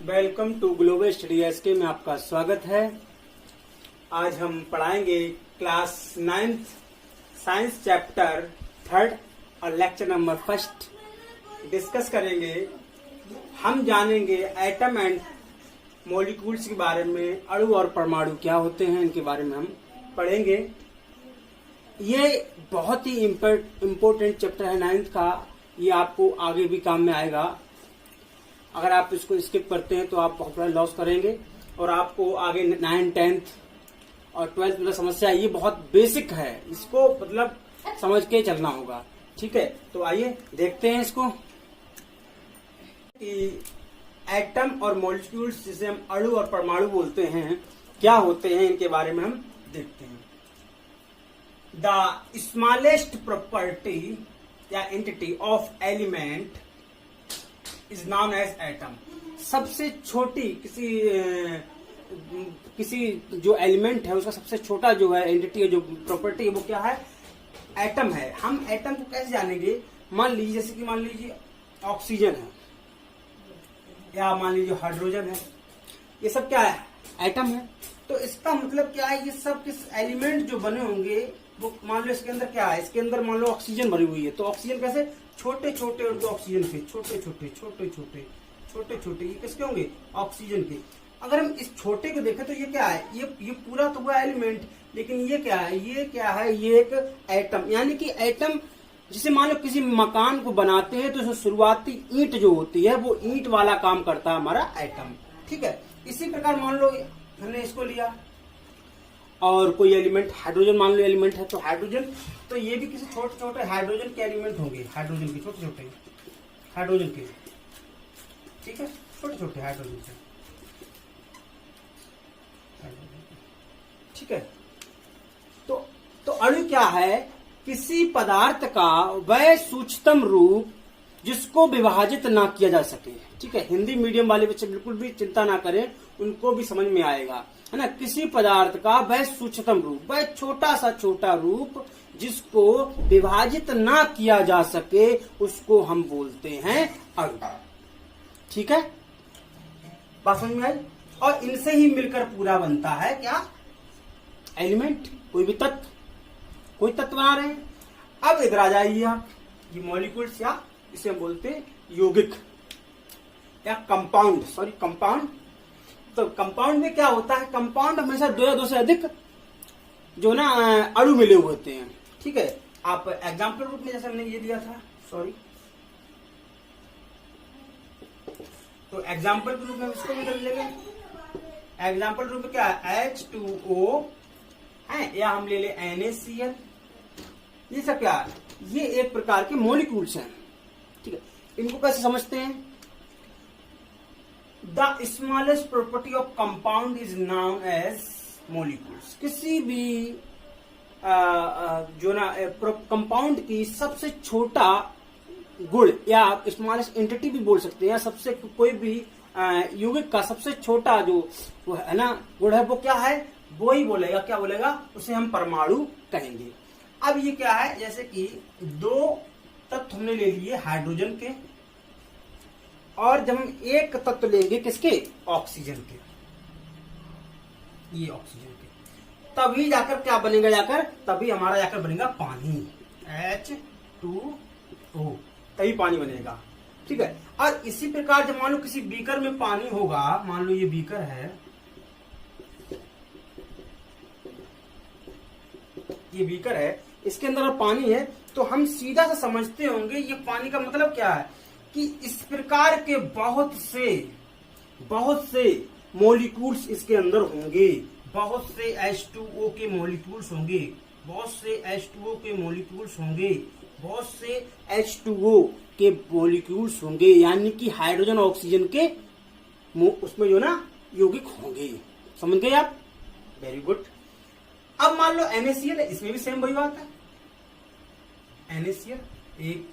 Welcome to global study S K में आपका स्वागत है। आज हम पढ़ाएंगे class 9th science chapter 3rd और लेक्चर नंबर 1 डिस्कस करेंगे। हम जानेंगे एटम एंड मॉलिक्यूल्स के बारे में, अणु और परमाणु क्या होते हैं इनके बारे में हम पढ़ेंगे। ये बहुत ही इम्पोर्टेंट चैप्टर है 9th का। ये आपको आगे भी काम में आएगा। अगर आप इसको स्किप करते हैं तो आप बहुत बड़ा लॉस करेंगे और आपको आगे 9th 10th और 12th में समस्या। ये बहुत बेसिक है, इसको मतलब समझ के चलना होगा। ठीक है, तो आइए देखते हैं इसको कि एटम और मॉलिक्यूल्स जिसे हम अणु और परमाणु बोलते हैं क्या होते हैं, इनके बारे में हम देखते हैं। द स्मॉलेस्ट प्रॉपर्टी या entity of element is known as atom. सबसे छोटी किसी जो एलिमेंट है उसका सबसे छोटा जो है एंटिटी है, जो प्रॉपर्टी है, वो क्या है? एटम है। हम एटम को कैसे जानेंगे? मान लीजिए जैसे कि मान लीजिए ऑक्सीजन है या मान लीजिए हाइड्रोजन है, ये सब क्या है? एटम है। तो इसका मतलब क्या है? ये सब किस एलिमेंट जो बने होंगे वो मान लो इसके अंदर क्या है? इसके अंदर मान लो ऑक्सीजन भरी हुई है, तो ऑक्सीजन कैसे? छोटे छोटे उनको ऑक्सीजन के छोटे छोटे ये किसके होंगे? ऑक्सीजन के। अगर हम इस छोटे को देखें तो ये क्या है? ये पूरा तो हुआ एलिमेंट, लेकिन ये क्या है? ये क्या है? ये एक एटम। यानी कि एटम जिसे मान लो किसी मकान को बनाते हैं तो शुरुआती ईंट जो होती है वो ईंट वाला काम करता है हमारा एटम। ठीक है, इसी प्रकार मान लो हमने इसको लिया और कोई एलिमेंट हाइड्रोजन मान लो एलिमेंट है, तो हाइड्रोजन, तो ये भी किसी छोटे छोटे हाइड्रोजन के एलिमेंट होंगे। हाइड्रोजन के छोटे छोटे हाइड्रोजन के, ठीक है, छोटे छोटे हाइड्रोजन के, ठीक है। तो अणु क्या है? किसी पदार्थ का वह सूक्ष्मतम रूप जिसको विभाजित ना किया जा सके। ठीक है, हिंदी मीडियम वाले बच्चे बिल्कुल भी चिंता ना करें, उनको भी समझ में आएगा, है ना। किसी पदार्थ का वह सूक्ष्मतम रूप, वह छोटा सा छोटा रूप जिसको विभाजित ना किया जा सके, उसको हम बोलते हैं अणु। ठीक है, बात समझ में आई? और इनसे ही मिलकर पूरा बनता है क्या? एलिमेंट। कोई भी तत्व, कोई तत्व बना रहे हैं। अब इधर आ जाइए आप, ये मॉलिक्यूल्स या इसे हम बोलते हैं यौगिक या कंपाउंड। Sorry, compound. तो कंपाउंड में क्या होता है? कंपाउंड हमेशा दो या दो से अधिक जो ना अणु मिले हुए होते हैं। ठीक है, आप एग्जाम्पल रूप में जैसे हमने ये दिया था, सॉरी, तो एग्जाम्पल के रूप में इसको भी कर लेंगे। एग्जाम्पल रूप में क्या है? H2O है, या हम ले ले NaCl। ये सब क्या है? ये एक प्रकार के मॉलिक्यूल्स हैं। ठीक है, इनको कैसे समझते हैं? The smallest property of compound is known as molecules. किसी भी जो ना कंपाउंड की सबसे छोटा गुण या स्मॉलेस्ट एंटिटी भी बोल सकते हैं, या सबसे कोई भी यौगिक का सबसे छोटा जो वो है ना गुण है, वो क्या है? वो ही बोलेगा, क्या बोलेगा? उसे हम परमाणु कहेंगे। अब ये क्या है? जैसे कि दो तत्व हमने ले लिए हाइड्रोजन के, और जब हम एक तत्व लेंगे किसके? ऑक्सीजन के, ये ऑक्सीजन के, तभी जाकर क्या बनेगा? जाकर तभी हमारा जाकर बनेगा पानी, H2O, तभी पानी बनेगा। ठीक है, और इसी प्रकार जब मान लो किसी बीकर में पानी होगा, मान लो ये बीकर है, ये बीकर है, इसके अंदर पानी है, तो हम सीधा सा समझते होंगे ये पानी का मतलब क्या है कि इस प्रकार के बहुत से मॉलिक्यूल्स इसके अंदर होंगे, बहुत से H2O के मॉलिक्यूल्स होंगे, बहुत से H2O के मॉलिक्यूल्स होंगे, बहुत से H2O के मॉलिक्यूल्स होंगे, यानी कि हाइड्रोजन ऑक्सीजन के उसमें जो ना यौगिक होंगे। समझ गए आप? Very good. अब मान लो NaCl है, इसमें भी सेम वही बात है। NaCl, एक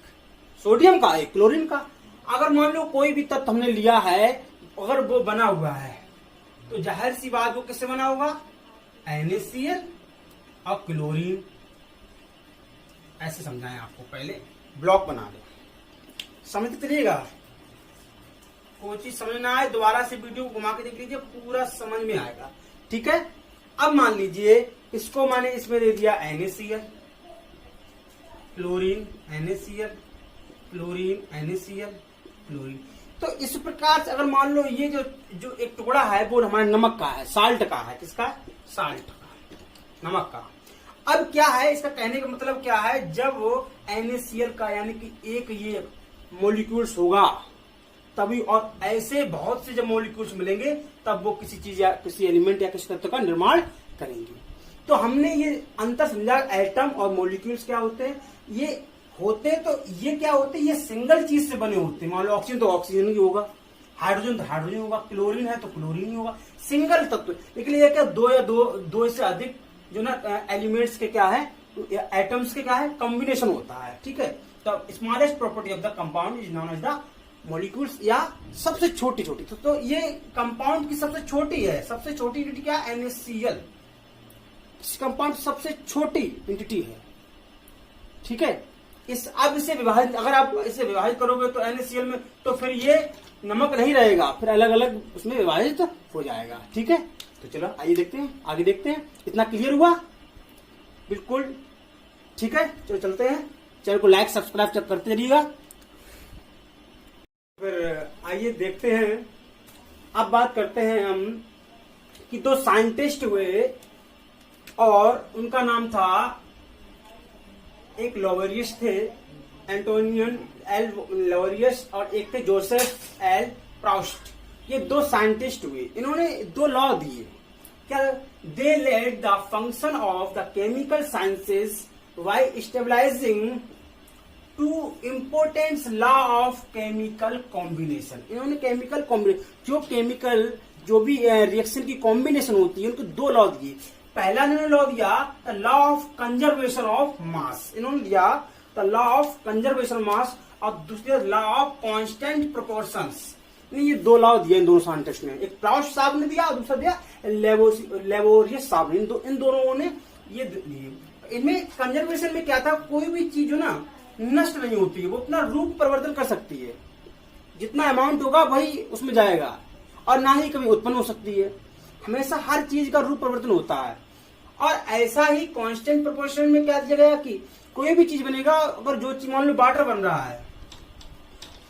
सोडियम का, एक क्लोरीन का। अगर मान लो कोई भी तत्व हमने लिया है, अगर वो बना हुआ है, तो जाहिर सी बात वो किससे बना होगा? NaCl और क्लोरीन। ऐसे समझाएं आपको, पहले ब्लॉक बना दे, समझते चलिएगा। कोई चीज समझ ना आए दोबारा से वीडियो को घुमा के देख लीजिए, पूरा समझ में आएगा। ठीक है, अब मान लीजिए इसको मैंने इसमें दे दिया NaCl, chlorine NaCl, chlorine NaCl, chlorine. तो इस प्रकार से अगर मान लो ये जो एक टुकड़ा है वो हमारे नमक का है, साल्ट का है। किसका? साल्ट का, नमक का। अब क्या है इसका कहने का मतलब क्या है, जब वो NaCl का यानी कि एक ये मॉलिक्यूल्स होगा तभी, और ऐसे बहुत से जब मॉलिक्यूल्स मिलेंगे तब वो किसी चीज या किसी एलिमेंट या किसी तत्व का निर्माण करेंगे। तो हमने ये अंतर समझा, एटम और मॉलिक्यूल्स क्या होते हैं। ये होते तो ये क्या होते हैं, ये सिंगल चीज से बने होते हैं। मान लो ऑक्सीजन तो ऑक्सीजन ही होगा, हाइड्रोजन तो हाइड्रोजन होगा, क्लोरीन है तो क्लोरीन ही होगा, सिंगल तत्व। लेकिन ये क्या दो से अधिक जो ना एलिमेंट्स के क्या है, एटम्स के क्या है, कॉम्बिनेशन होता है। ठीक है, तो smallest property of the compound is known as the molecules, या सबसे छोटी छोटी। तो ये कंपाउंड की सबसे छोटी है, सबसे छोटी यूनिट क्या है, NaCl। कंपाउंड सबसे छोटी एंटिटी है। ठीक है, अब इसे विभाजित, अगर आप इसे विभाजित करोगे तो NaCl में, तो फिर ये नमक नहीं रहेगा, फिर अलग अलग उसमें विभाजित हो जाएगा। ठीक है, तो चलो आइए देखते हैं, आगे देखते हैं। इतना क्लियर हुआ? बिल्कुल ठीक है, चलो चलते हैं। चैनल को लाइक सब्सक्राइब करते रहिएगा। फिर आइए देखते हैं, अब बात करते हैं हम कि दो साइंटिस्ट हुए और उनका नाम था, एक लॉवेरियस थे, एंटोनियन एल लॉवेरियस, और एक थे जोसेफ एल प्राउस्ट। ये दो साइंटिस्ट हुए, इन्होंने दो लॉ दिए। क्या? They led the function of the chemical sciences by stabilising two important law of chemical combination. इन्होंने केमिकल कॉम्बिनेशन, जो भी रिएक्शन की कॉम्बिनेशन होती है, उनको दो लॉ दिए। पहला इन्होंने लॉ दिया the law of conservation of mass, इन्होंने दिया द लॉ ऑफ कंजर्वेशन मास, और दूसरे लॉ ऑफ कांस्टेंट प्रोपोर्शंस। ये दो लॉ दिए इन दोनों साइंटिस्ट ने, एक प्राउस्ट साहब ने दिया और दूसरा दिया लेवोरियस साहब ने। इन दोनों ने ये दिए। इनमें कंजर्वेशन में क्या था, कोई भी चीज ना नष्ट नहीं होती है, वो अपना रूप परिवर्तन कर सकती है, जितना अमाउंट होगा वही उसमें जाएगा, और ना ही कभी उत्पन्न हो सकती है। हमेशा हर चीज का रूप परिवर्तन होता है। और ऐसा ही कांस्टेंट प्रोपोर्शन में क्या दिया गया कि कोई भी चीज बनेगा, अगर जो चीज मान लो वाटर बन रहा है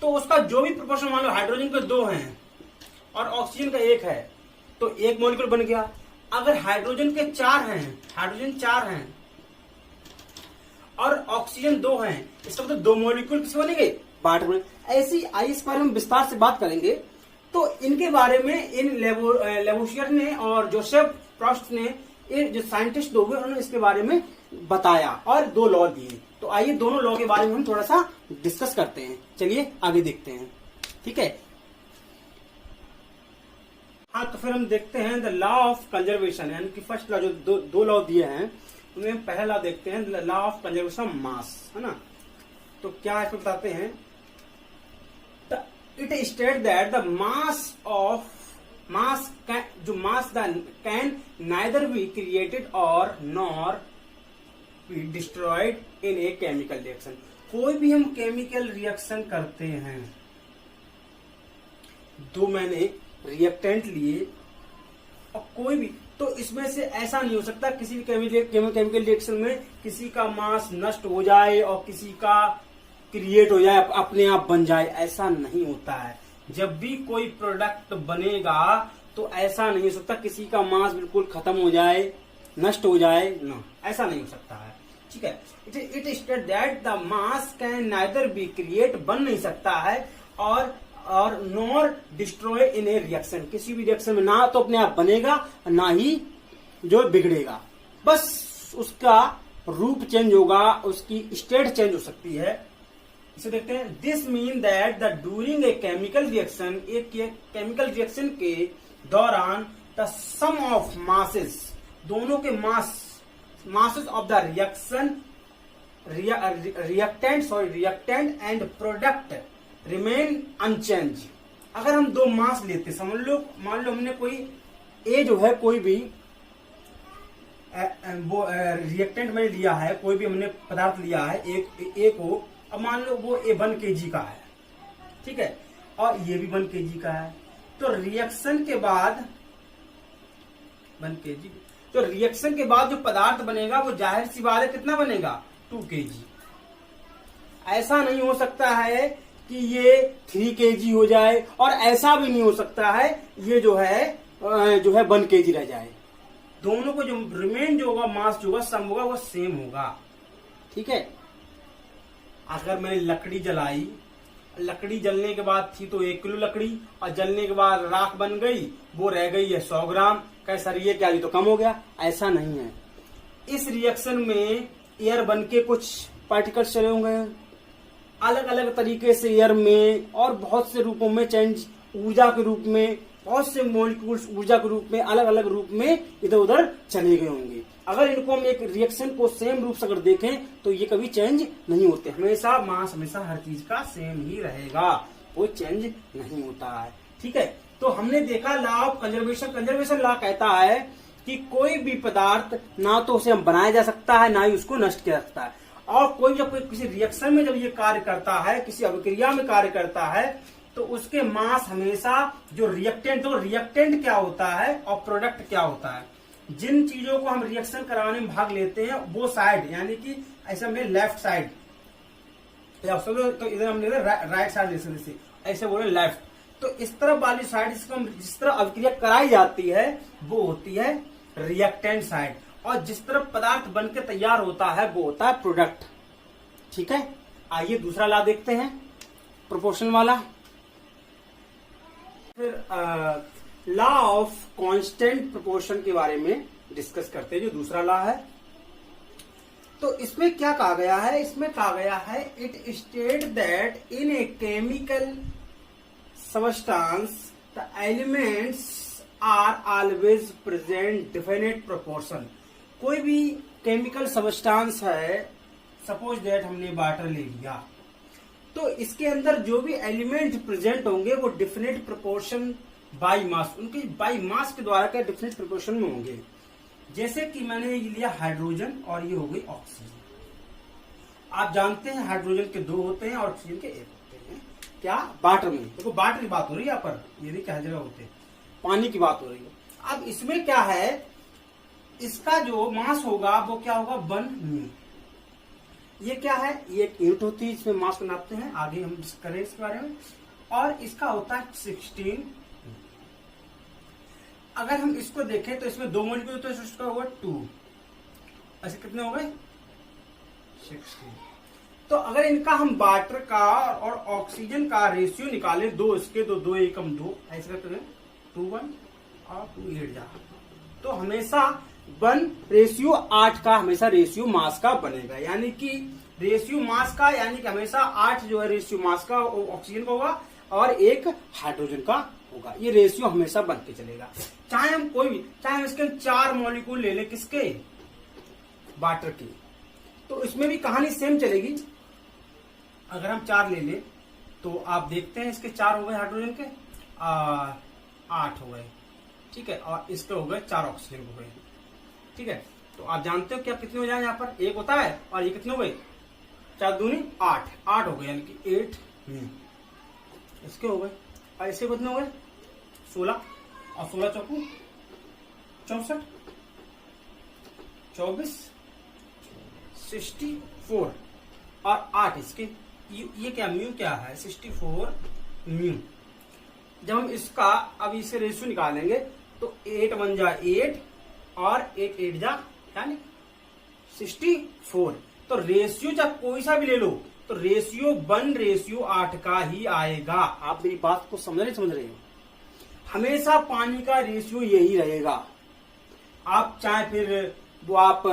तो उसका जो भी प्रोपोर्शन, मान लो हाइड्रोजन के 2 हैं और ऑक्सीजन का 1 है, तो एक मॉलिक्यूल बन गया। अगर हाइड्रोजन के 4 हैं, हाइड्रोजन 4 हैं और ऑक्सीजन 2 हैं, इसका मतलब 2 मॉलिक्यूल किससे बनेंगे, वाटर बने। ऐसी आई इस बारे में विस्तार से बात करेंगे। तो इनके बारे में इन लेवोशियर ने और जोसेफ प्राउस्ट ने, ये जो साइंटिस्ट दो हुए, उन्होंने इसके बारे में बताया और दो लॉ दिए। तो आइए दोनों लॉ के बारे में हम थोड़ा सा डिस्कस करते हैं। चलिए आगे देखते हैं। ठीक है, हाँ, तो फिर हम देखते हैं द लॉ ऑफ कंजर्वेशन, यानी कि फर्स्ट लॉ, जो दो लॉ दिए हैं उनमें पहला लॉ देखते हैं, the law of conservation mass, है ना। तो क्या इसमें बताते हैं, it state that the mass can neither be created और nor be destroyed in a chemical reaction. कोई भी हम केमिकल रिएक्शन करते हैं, दो मैंने रिएक्टेंट लिए और कोई भी, तो इसमें से ऐसा नहीं हो सकता किसी भी केमिकल रिएक्शन में किसी का मास नष्ट हो जाए और किसी का क्रिएट हो जाए, अपने आप बन जाए, ऐसा नहीं होता है। जब भी कोई प्रोडक्ट बनेगा तो ऐसा नहीं हो सकता किसी का मास बिल्कुल खत्म हो जाए, नष्ट हो जाए, ना, ऐसा नहीं हो सकता है। ठीक है, it state that the mass can neither be create, बन नहीं सकता है, और nor destroy in A reaction, किसी भी रिएक्शन में ना तो अपने आप बनेगा ना ही जो बिगड़ेगा, बस उसका रूप चेंज होगा, उसकी स्टेट चेंज हो सकती है। इसे देखते हैं, this mean that the during a chemical reaction, एक केमिकल रिएक्शन के दौरान द सम ऑफ मासेस, दोनों के masses of the reaction, reactant and product remain unchanged. अगर हम दो मास लेते, समझ लो, मान लो हमने कोई ए जो है, कोई भी वो रिएक्टेंट मैंने लिया है, कोई भी हमने पदार्थ लिया है, एक ए को, अब मान लो वो 1 kg का है, ठीक है, और ये भी 1 kg का है। तो रिएक्शन के बाद 1 kg, तो रिएक्शन के बाद जो पदार्थ बनेगा वो जाहिर सी बात है कितना बनेगा, 2 kg। ऐसा नहीं हो सकता है कि ये 3 kg हो जाए, और ऐसा भी नहीं हो सकता है ये जो है 1 kg रह जाए। दोनों को जो रिमेन जो होगा, मास जो होगा, सम होगा, वो सेम होगा। ठीक है। अगर मैंने लकड़ी जलाई, लकड़ी जलने के बाद थी तो 1 किलो लकड़ी, और जलने के बाद राख बन गई, वो रह गई है 100 ग्राम। कैसा ये क्या, ये तो कम हो गया? ऐसा नहीं है। इस रिएक्शन में एयर बन के कुछ पार्टिकल्स चले होंगे, अलग अलग तरीके से एयर में, और बहुत से रूपों में चेंज, ऊर्जा के रूप में, बहुत से मॉलिक्यूल्स ऊर्जा के रूप में, अलग अलग रूप में इधर उधर चले गए होंगे। अगर इनको हम एक रिएक्शन को सेम रूप से अगर देखें तो ये कभी चेंज नहीं होते। हमेशा मास हमेशा हर चीज का सेम ही रहेगा, कोई चेंज नहीं होता है। ठीक है। तो हमने देखा law of conservation. Conservation law कहता है कि कोई भी पदार्थ ना तो उसे हम बनाया जा सकता है, ना ही उसको नष्ट किया जा सकता है। और कोई जब कोई किसी रिएक्शन में जब ये कार्य करता है, किसी अभिक्रिया में कार्य करता है, तो उसके मास हमेशा जो रिएक्टेंट, तो रिएक्टेंट क्या होता है और प्रोडक्ट क्या होता है, जिन चीजों को हम रिएक्शन कराने में भाग लेते हैं वो साइड, यानी कि ऐसे हमने लेफ्ट साइड, तो इधर हमने राइट साइड ले सकते, ऐसे बोले लेफ्ट। तो इस तरफ वाली साइड जिस तरह अभिक्रिया कराई जाती है वो होती है रिएक्टेंट साइड, और जिस तरफ पदार्थ बनकर तैयार होता है वो होता है प्रोडक्ट। ठीक है। आइए दूसरा लॉ देखते हैं, प्रोपोर्शन वाला। फिर लॉ ऑफ कांस्टेंट प्रोपोर्शन के बारे में डिस्कस करते हैं, जो दूसरा लॉ है। तो इसमें क्या कहा गया है, इसमें कहा गया है it state that in a chemical substance the elements are always present definite proportion. कोई भी केमिकल सबस्टांस है, सपोज दैट हमने वाटर ले लिया, तो इसके अंदर जो भी एलिमेंट प्रेजेंट होंगे वो डिफिनिट प्रोपोर्शन बाय मास, उनके बाय मास के द्वारा क्या डिफिनिट प्रोपोर्शन में होंगे। जैसे कि मैंने ये लिया हाइड्रोजन और ये हो गई ऑक्सीजन। आप जानते हैं हाइड्रोजन के 2 होते हैं और ऑक्सीजन के 1 होते हैं। क्या वाटर में, देखो वाटर की बात हो रही है यहाँ पर, ये नहीं क्या जगह होते हैं, पानी की बात हो रही है। अब इसमें क्या है, इसका जो मास होगा वो क्या होगा, 1 म्यू। ये क्या है, ये एक यूनिट होती है, इसमें मास को नापते हैं, आगे हम करें इसके बारे में। और इसका होता है 16। अगर हम इसको देखें तो इसमें 2 मॉलिक्यूल होते हैं, इसका होगा 2, ऐसे कितने हो गए 16। तो अगर इनका हम वाटर का और ऑक्सीजन का रेशियो निकालें, 2 इसके 2 एकम 2, ऐसे करते हैं 2 1 और 2 8 जा, तो हमेशा 1:8 का हमेशा रेशियो मास का बनेगा। यानी कि रेशियो मास का, यानी कि हमेशा 8 जो है रेशियो मास का ऑक्सीजन का होगा और 1 हाइड्रोजन का होगा। ये रेशियो हमेशा बन के चलेगा। चाहे हम कोई भी, चाहे हम इसके 4 मॉलिक्यूल ले लें, किसके, वाटर के, तो इसमें भी कहानी सेम चलेगी। अगर हम 4 ले लें तो आप देखते हैं इसके 4 हो गए हाइड्रोजन के, 8 हो गए। ठीक है। और इसके हो गए 4 ऑक्सीजन हो गए। ठीक है। तो आप जानते हो क्या कितने हो जाए, यहाँ पर 1 होता है और ये कितने हो गए, 4 दूनी 8 हो गए, यानी कि 8 इसके हो गए। और इसके कितने हो गए 16, और 16 चौकू 64, 24, 64 और 8 इसके। ये क्या म्यू क्या है, 64 म्यू। जब हम इसका अब इसे रेशियो निकालेंगे तो 8 1 जा 8 और 8 8 जा यानी 64। तो रेशियो जब कोई सा भी ले लो तो रेशियो 1:8 का ही आएगा। आप मेरी बात को समझ रहे हो, हमेशा पानी का रेशियो यही रहेगा। आप चाहे फिर वो आप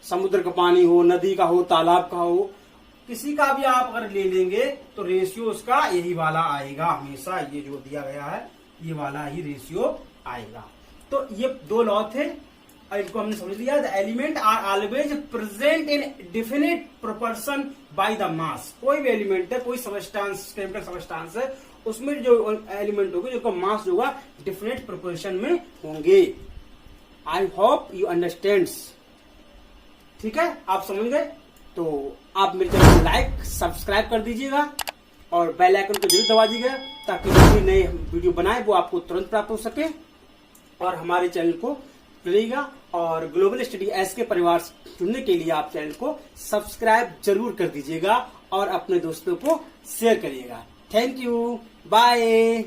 समुद्र का पानी हो, नदी का हो, तालाब का हो, किसी का भी आप अगर ले लेंगे तो रेशियो उसका यही वाला आएगा। हमेशा ये जो दिया गया है ये वाला ही रेशियो आएगा। तो ये 2 लॉ थे और इनको हमने समझ लिया। The element are always present in definite proportion by the mass. कोई भी एलिमेंट है, कोई सबस्टांस, केमिकल सबस्टांस है, उसमें जो एलिमेंट होंगे जिनका मास होगा डिफिनिट प्रोपोर्शन में होंगे। I hope you understand. ठीक है, आप समझ गए। तो आप मेरे चैनल को लाइक सब्सक्राइब कर दीजिएगा और बेल आइकन को जरूर दबा दीजिएगा ताकि जो भी नए वीडियो बनाए वो आपको तुरंत प्राप्त हो सके। और हमारे चैनल को जुड़िएगा और ग्लोबल स्टडी एस के परिवार से जुड़ने के लिए आप चैनल को सब्सक्राइब जरूर कर दीजिएगा और अपने दोस्तों को शेयर करिएगा। Thank you, bye.